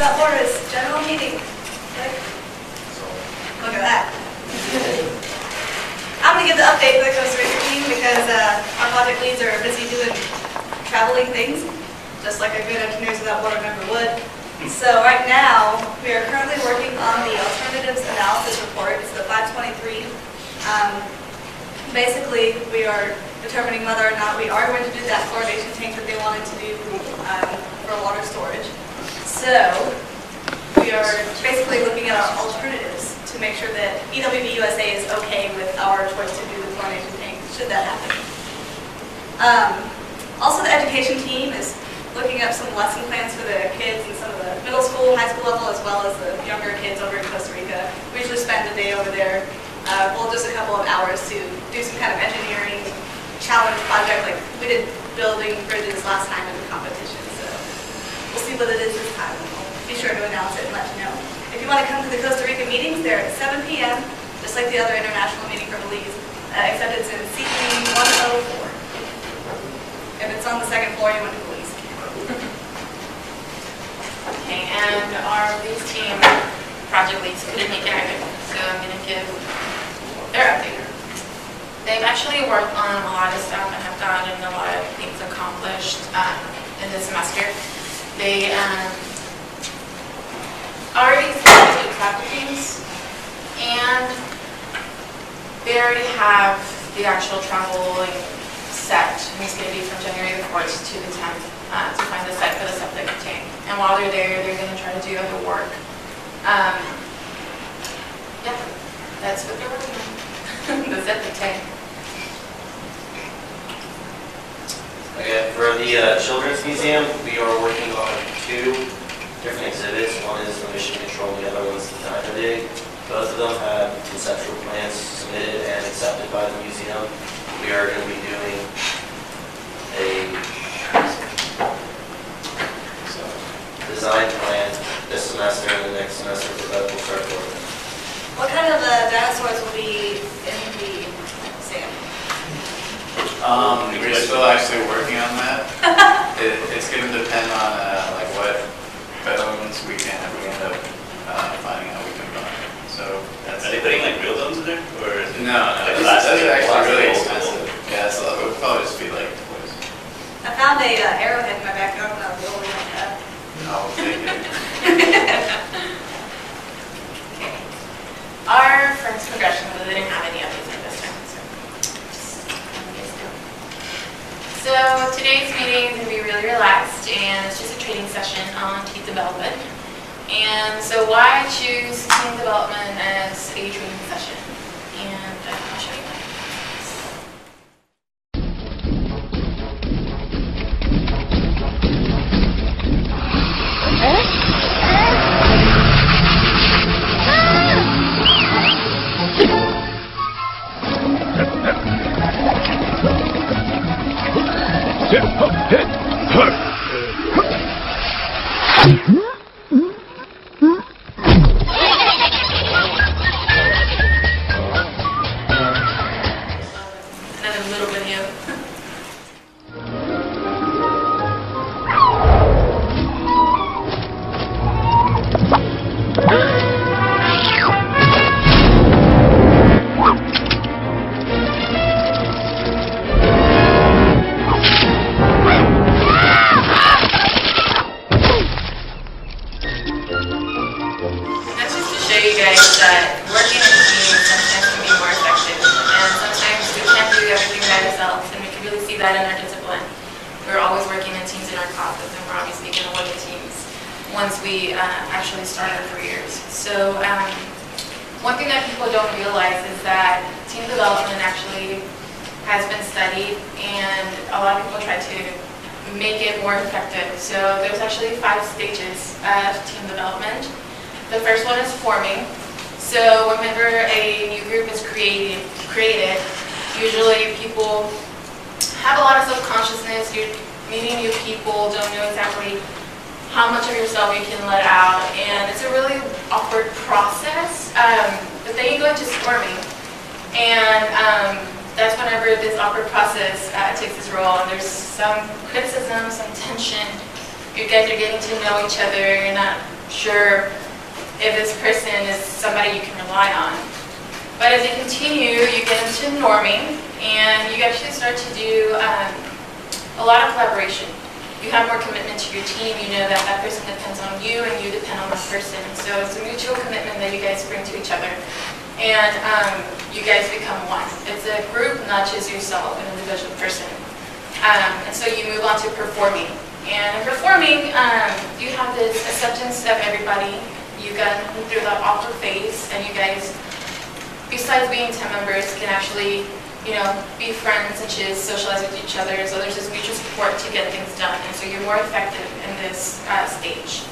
that board is general meeting. Look at that. I'm going to give the update for the Costa Rica team because our project leads are busy doing traveling things, just like a good Engineers Without Board member would. So right now, we are currently working on the alternatives analysis report. It's the 523. Basically, we are determining whether or not we are going to do that fluoridation tank that they wanted to do for water storage. So we are basically looking at our alternatives to make sure that EWB USA is okay with our choice to do the fluoridation tank, should that happen. Also, the education team is looking up some lesson plans for the kids in some of the middle school, high school level, as well as the younger kids over in Costa Rica. We usually spend a day over there, well, just a couple of hours to do some kind of engineering challenge project, like we did building bridges last time in the competition. So we'll see what it is this time. We'll be sure to announce it and let you know. If you want to come to the Costa Rica meetings, they're at 7 p.m., just like the other international meeting for Belize, except it's in CE 104. If it's on the second floor, you went to Belize. Okay, and our Belize team project leads couldn't make it either, so I'm going to give their update. They've actually worked on a lot of stuff and have gotten a lot of things accomplished in this semester. They already started the travel teams, and they already have the actual traveling set, and it's going to be from January the 4th to the 10th to find the site for the septic tank. And while they're there, they're going to try to do other work. Yeah, that's what they're working on. The septic tank. Okay, for the Children's Museum, we are working on 2 different exhibits. One is the mission control, the other one is the diner dig. Both of them have conceptual plans submitted and accepted by the museum. We are going to be doing a design plan this semester, and the next semester for both will start working. What kind of dinosaurs will be in the museum? We're still actually working on that. It's going to depend on like what bones we end up finding out we can find. So that's. Are they putting like real bones in there, or is it? No, like that's plastic? actually really expensive. Yeah, so it would probably just be like toys. I found a arrowhead in my backyard when I was building like that. Oh, okay. Okay. Our first progression, but they didn't have any updates at this time. So today's meeting is going to be really relaxed, and it's just a training session on team development. And so why choose team development as a training session? And I'll show you why. Another little video. That's just to show you guys that working in teams sometimes can be more effective, and sometimes we can't do everything by ourselves, and we can really see that in our discipline. We're always working in teams in our classes, and we're obviously going to work in teams once we actually start our careers. So one thing that people don't realize is that team development actually has been studied, and a lot of people try to make it more effective. So there's actually 5 stages of team development. The first one is forming. So whenever a new group is created, usually people have a lot of self-consciousness. You're meeting new people, don't know exactly how much of yourself you can let out, and it's a really awkward process. But then you go into forming, and that's whenever this awkward process takes its role, and there's some criticism, some tension. You guys are getting to know each other. You're not sure if this person is somebody you can rely on. But as you continue, you get into norming, and you actually start to do a lot of collaboration. You have more commitment to your team. You know that that person depends on you, and you depend on that person. So it's a mutual commitment that you guys bring to each other, and you guys become one. It's a group, not just yourself, an individual person. And so you move on to performing. And in performing, you have this acceptance of everybody. You got through that awkward phase, and you guys, besides being team members, can actually, be friends and just socialize with each other. So there's this mutual support to get things done, and so you're more effective in this stage.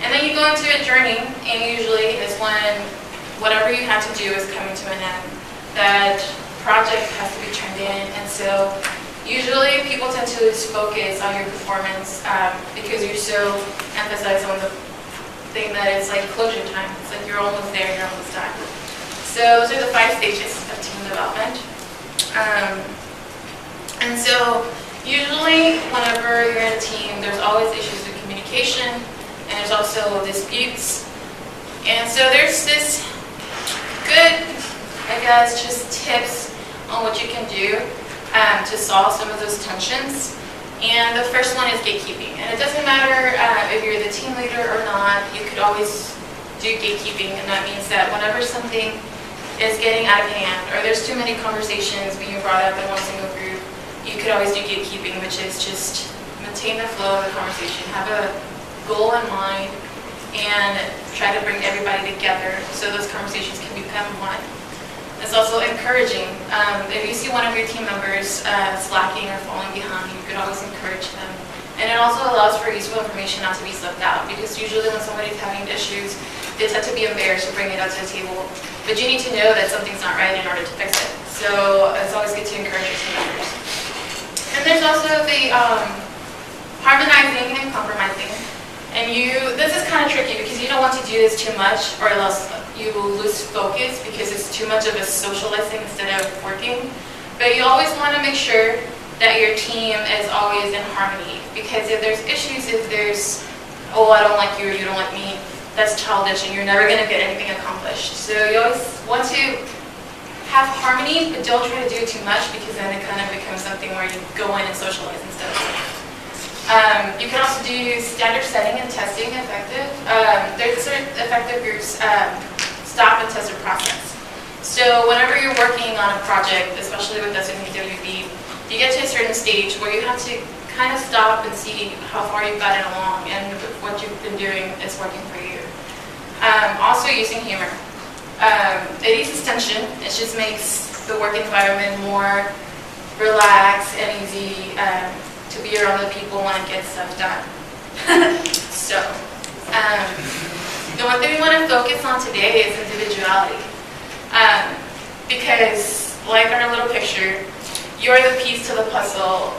And then you go into a journey, and usually is when whatever you had to do is coming to an end. That project has to be turned in, and so usually people tend to lose focus on your performance because you're so emphasized on the thing that it's like closure time. It's like you're almost there, you're almost done. So those are the 5 stages of team development. And so usually whenever you're in a team, there's always issues with communication, and there's also disputes. And so there's this good, just tips on what you can do to solve some of those tensions. And the first one is gatekeeping. And it doesn't matter if you're the team leader or not, you could always do gatekeeping. And that means that whenever something is getting out of hand, or there's too many conversations being brought up in one single group, you could always do gatekeeping, which is just maintain the flow of the conversation, have a goal in mind, and try to bring everybody together so those conversations can become one. It's also encouraging. If you see one of your team members slacking or falling behind, you could always encourage them. And it also allows for useful information not to be slipped out, because usually when somebody's having issues, they tend to be embarrassed to bring it up to the table. But you need to know that something's not right in order to fix it. So it's always good to encourage your team members. And there's also the harmonizing and compromising. And this is kind of tricky because you don't want to do this too much, or else you will lose focus because it's too much of a socializing instead of working. But you always want to make sure that your team is always in harmony, because if there's issues, if there's, oh, I don't like you or you don't like me, that's childish and you're never going to get anything accomplished. So you always want to have harmony, but don't try to do it too much, because then it kind of becomes something where you go in and socialize instead of you can also do standard setting and testing effective. There's certain effective groups stop and test a process. So whenever you're working on a project, especially with us in EWB, you get to a certain stage where you have to kind of stop and see how far you've gotten along and if what you've been doing is working for you. Also using humor. It eases tension. It just makes the work environment more relaxed and easy to be around the people when it gets stuff done. So, the one thing we want to focus on today is individuality. Because, like our little picture, you're the piece to the puzzle.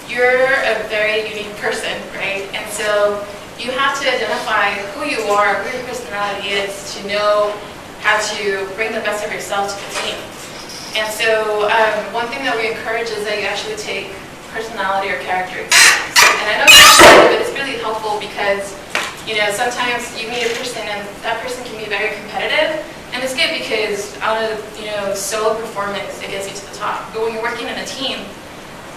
You're a very unique person, right? And so you have to identify who you are, who your personality is, to know how to bring the best of yourself to the team. And so one thing that we encourage is that you actually take personality or character exams. And I know it's really helpful because, sometimes you meet a person and that person can be very competitive. And it's good because out of, solo performance, it gets you to the top. But when you're working in a team,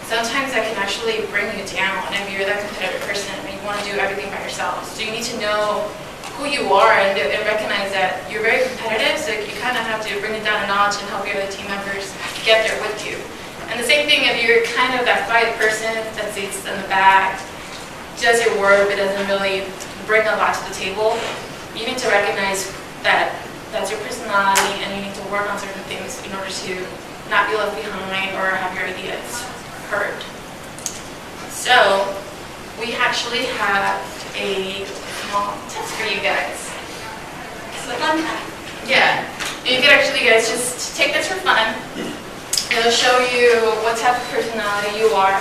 sometimes that can actually bring you down if you're that competitive person and you want to do everything by yourself. So you need to know who you are and recognize that you're very competitive, so you kind of have to bring it down a notch and help your other team members get there with you. And the same thing if you're kind of that quiet person that sits in the back, does your work but doesn't really bring a lot to the table, you need to recognize that that's your personality and you need to work on certain things in order to not be left behind or have your ideas heard. So we actually have a small test for you guys. It's a fun time. Yeah, you can actually, guys, just take this for fun. It'll show you what type of personality you are.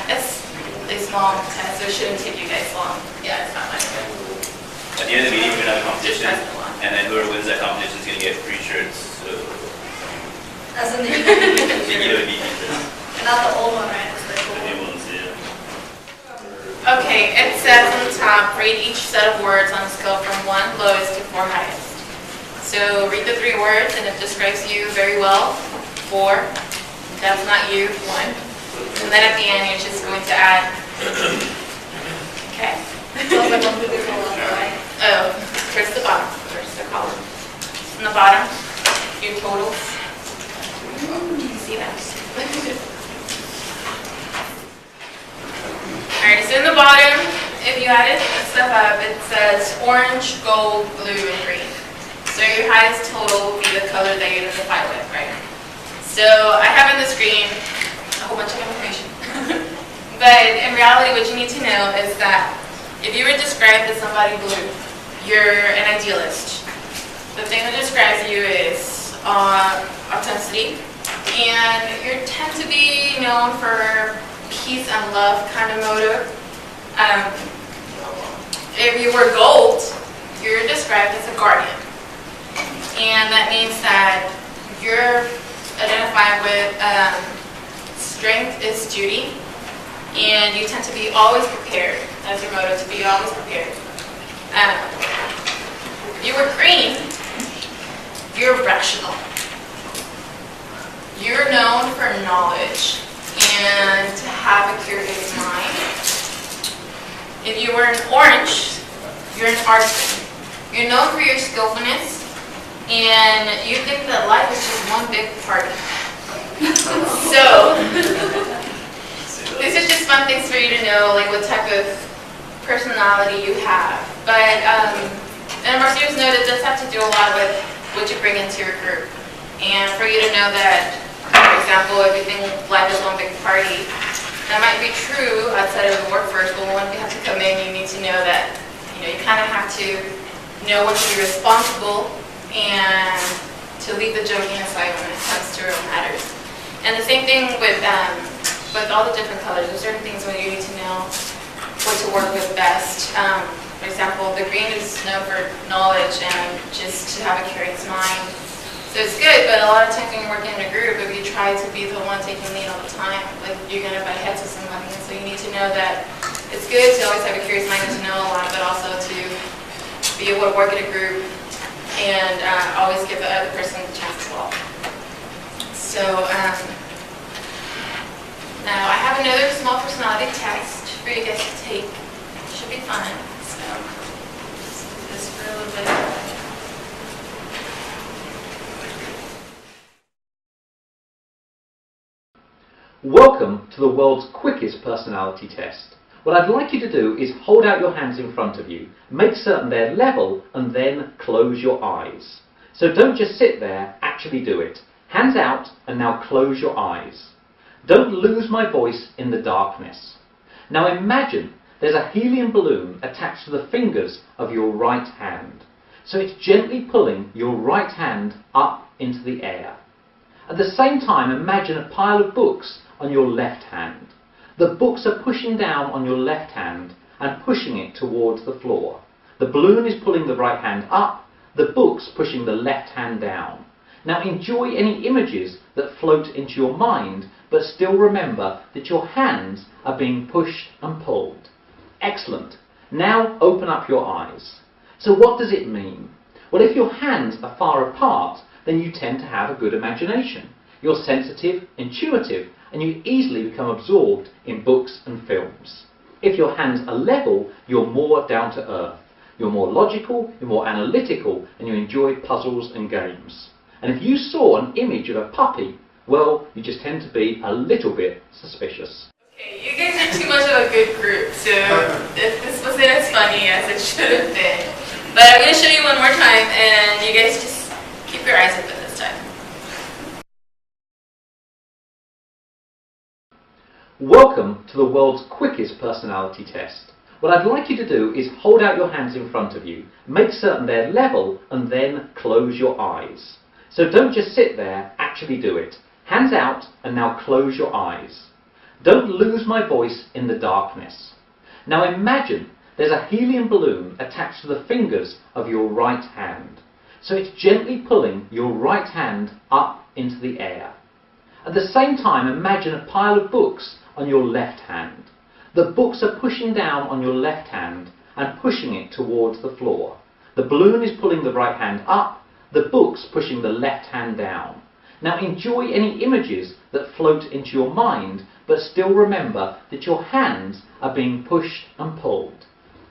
It's a small test, so it shouldn't take you guys long. Yeah, it's not like At the end of the meeting, we're going to have a competition, and then whoever wins that competition is going to get free shirts. So, As in the the EWB t-shirts. not the old one, right? It's the The cool new one. ones, yeah. Okay, it says on the top, rate each set of words on a scale from 1 lowest to 4 highest. So read the 3 words and it describes you very well. 4, that's not you, 1. And then at the end you're just going to add, okay? Oh, towards the bottom, towards the column. On the bottom, your totals. You see that? Alright, so in the bottom, if you added stuff up, it says orange, gold, blue, and green. So your highest total will be the color that you identify with, right? So I have on the screen a whole bunch of information. But in reality, what you need to know is that if you were described as somebody blue, you're an idealist. The thing that describes you is authenticity, and you tend to be known for peace and love kind of motive. If you were gold, you're described as a guardian. And that means that you're identified with strength is duty, and you tend to be always prepared as your motive, to be always prepared. If you were green, you're rational. You're known for knowledge and to have a curious mind. If you were an orange, you're an artist. You're known for your skillfulness, and you think that life is just one big party. So, these are just fun things for you to know, like what type of personality you have. But on a more serious note, it does have to do a lot with what you bring into your group. And for you to know that, for example, if you think life is one big party, that might be true outside of the workforce, but when you have to come in, you need to know that you kind of have to know when to be responsible and to leave the joking aside when it comes to real matters. And the same thing with all the different colors. There's certain things where you need to know what to work with best. For example, the green is known for knowledge and just to have a curious mind. So it's good, but a lot of times when you're working in a group, if you try to be the one taking lead all the time, like you're going to butt heads with somebody. And so you need to know that it's good to always have a curious mind and to know a lot, but also to be able to work in a group and always give the other person the chance as well. So now I have another small personality test for you guys to take. It should be fun. So just do this for a little bit. Welcome to the world's quickest personality test. What I'd like you to do is hold out your hands in front of you, make certain they're level, and then close your eyes. So don't just sit there, actually do it. Hands out, and now close your eyes. Don't lose my voice in the darkness. Now imagine there's a helium balloon attached to the fingers of your right hand. So it's gently pulling your right hand up into the air. At the same time, imagine a pile of books on your left hand. The books are pushing down on your left hand and pushing it towards the floor. The balloon is pulling the right hand up, the books pushing the left hand down. Now enjoy any images that float into your mind, but still remember that your hands are being pushed and pulled. Excellent. Now open up your eyes. So what does it mean? Well, if your hands are far apart, then you tend to have a good imagination. You're sensitive, intuitive, and you easily become absorbed in books and films. If your hands are level, you're more down to earth. You're more logical, you're more analytical, and you enjoy puzzles and games. And if you saw an image of a puppy, well, you just tend to be a little bit suspicious. Okay, you guys are too much of a good group, so if this wasn't as funny as it should have been. But I'm going to show you one more time, and you guys just keep your eyes open this time. Welcome to the world's quickest personality test. What I'd like you to do is hold out your hands in front of you, make certain they're level, and then close your eyes. So don't just sit there, actually do it. Hands out, and now close your eyes. Don't lose my voice in the darkness. Now imagine there's a helium balloon attached to the fingers of your right hand. So it's gently pulling your right hand up into the air. At the same time, imagine a pile of books on your left hand. The books are pushing down on your left hand and pushing it towards the floor. The balloon is pulling the right hand up, the books pushing the left hand down. Now enjoy any images that float into your mind, but still remember that your hands are being pushed and pulled.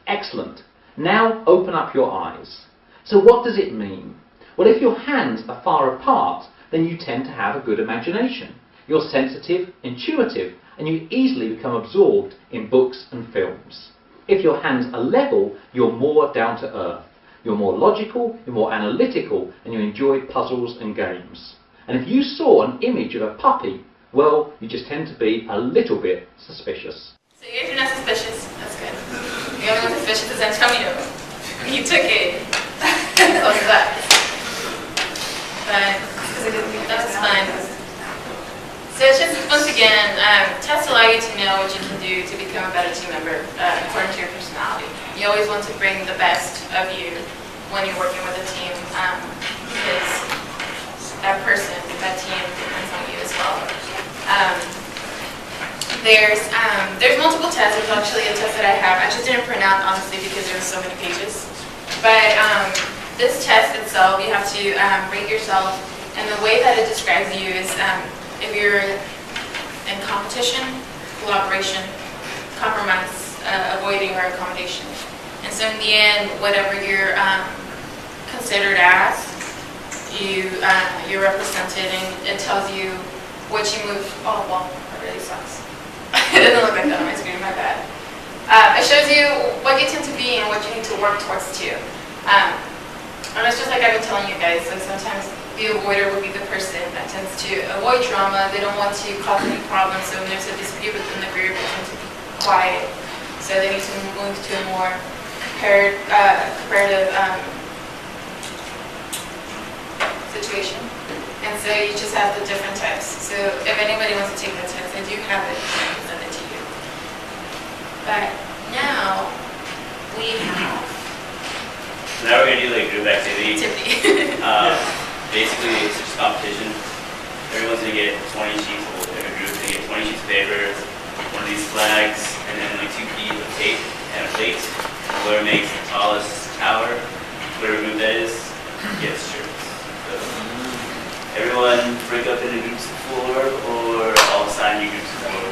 Excellent. Now open up your eyes. So what does it mean? Well, if your hands are far apart, then you tend to have a good imagination. You're sensitive, intuitive, and you easily become absorbed in books and films. If your hands are level, you're more down to earth. You're more logical, you're more analytical, and you enjoy puzzles and games. And if you saw an image of a puppy, well, you just tend to be a little bit suspicious. So you guys are not suspicious. That's good. The only one suspicious is Antonio. He took it. Close that. But that was fun. So it's just, once again, tests allow you to know what you can do to become a better team member according to your personality. You always want to bring the best of you when you're working with a team, because that person, that team depends on you as well. There's multiple tests. There's actually a test that I have. I just didn't print out, honestly, because there were so many pages. But this test itself, you have to rate yourself, and the way that it describes you is if you're in competition, collaboration, compromise, avoiding, or accommodation. And so in the end, whatever you're considered as, you're represented, and it tells you what you move. Oh, well, that really sucks. It doesn't look like that on my screen, my bad. It shows you what you tend to be and what you need to work towards too. And it's just like I've been telling you guys, like sometimes the avoider would be the person that tends to avoid drama. They don't want to cause any problems, so when there's a dispute within the group, they tend to be quiet. So they need to move to a more comparative situation. And so you just have the different types. So if anybody wants to take that test, I do have it, I can send it to you. But now we have Now we're going to do like group activity. Basically, it's just competition. Everyone's going to get 20 sheets, every group is going to get 20 sheets of paper, one of these flags, and then like 2 pieces of tape and a plate. Whoever makes the tallest tower, whatever group that is, gets shirts. So everyone break up into groups of 4, or all assign you groups of 4.